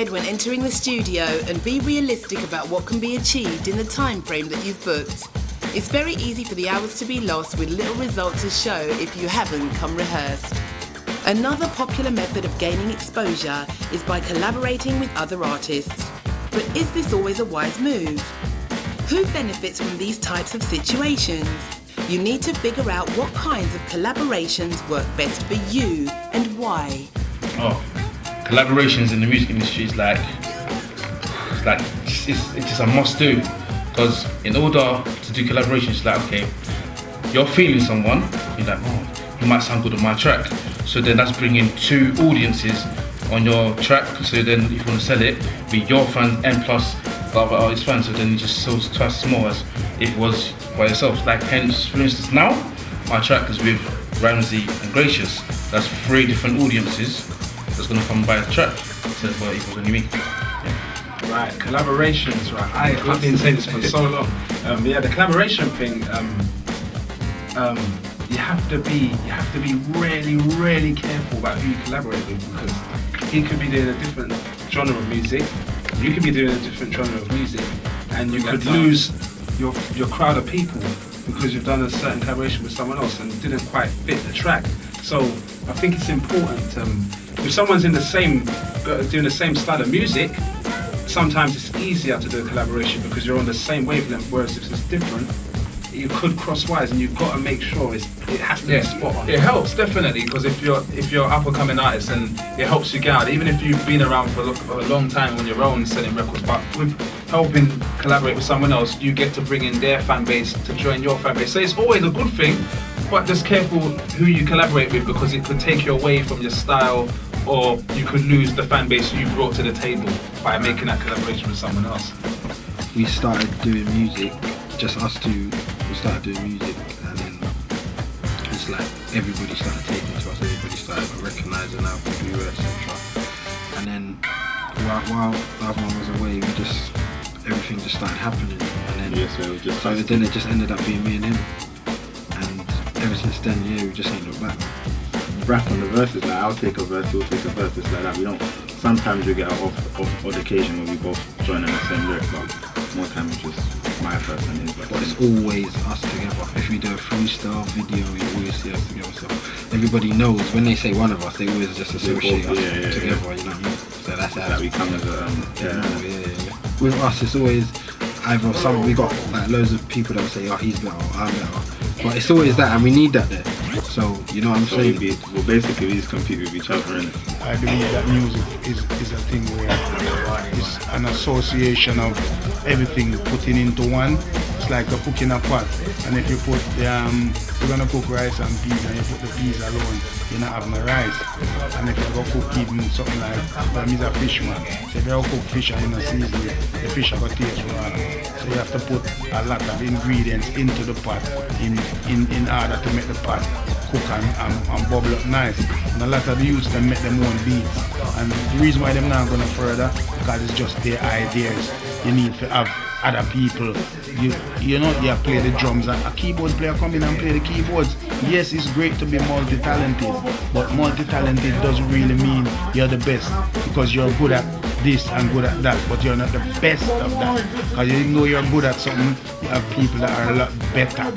prepared when entering the studio and be realistic about what can be achieved in the time frame that you've booked. It's very easy for the hours to be lost with little result to show if you haven't come rehearsed. Another popular method of gaining exposure is by collaborating with other artists. But is this always a wise move? Who benefits from these types of situations? You need to figure out what kinds of collaborations work best for you and why. Collaborations in the music industry is it's just a must do, because in order to do collaborations, it's like, okay, you're feeling someone, you're like, oh, you might sound good on my track, so then that's bringing two audiences on your track, so then if you want to sell it, be your fans and plus the other artist fans, so then it just sells twice as more as if it was by yourself. Like hence, for instance, now my track is with Ramsey and Gracious. That's 3 different audiences that's gonna come buy the track. So for it was only me. Yeah. Right, collaborations. Right, I've been saying this for so long. The collaboration thing. You have to be really, really careful about who you collaborate with, because he could be doing a different genre of music, you could be doing a different genre of music, and you could lose your crowd of people because you've done a certain collaboration with someone else and didn't quite fit the track. So I think it's important, if someone's in the same, doing the same style of music, sometimes it's easier to do a collaboration because you're on the same wavelength, whereas if it's different, you could cross wires, and you've got to make sure it has to be spot on. It helps definitely, because if you're up and coming artist, and it helps you get out, even if you've been around for a long time on your own selling records. But with helping collaborate with someone else, you get to bring in their fan base to join your fan base. So it's always a good thing, but just careful who you collaborate with, because it could take you away from your style, or you could lose the fan base you brought to the table by making that collaboration with someone else. We started doing music, just us two. We started doing music, and then it's like everybody started taking to us, everybody started recognising our who we were, etc. And then while the other one was away, everything just started happening, and then then it just ended up being me and him, and ever since then, we just ain't looked back. Rap on the verses, like I'll take a verse, he'll take a verse, it's like that. We don't. Sometimes we get off occasion where we both join on the same lyric, but more time it's just my verse and his verse. But it's always us together. If we do a freestyle video, you always see us together. So everybody knows when they say one of us, they always just associate us together. You know what I mean? So that's how we come as a With us, it's always either we got like loads of people that will say, oh, he's better, or I'm better. But it's always that, and we need that there. So you know what I'm saying? Basically we just compete with each other, innit? I believe that music is a thing where it's an association of everything putting into one. It's like you're cooking a pot, and if you put you're gonna cook rice and peas, and you put the peas alone, you're not having a rice. And if you're gonna cook even something like, he's a fisherman, so if you're gonna cook fish and you're not seasoning it, the fish are gonna taste raw. So you have to put a lot of ingredients into the pot in order to make the pot cook and bubble up nice. And a lot of the youths can make them own beats. And the reason why they're not going further, because it's just their ideas. You need to have other people. You play the drums, and a keyboard player come in and play the keyboards. Yes, it's great to be multi-talented, but multi-talented doesn't really mean you're the best, because you're good at this and good at that, but you're not the best of that. Because even though you're good at something, you have people that are a lot better.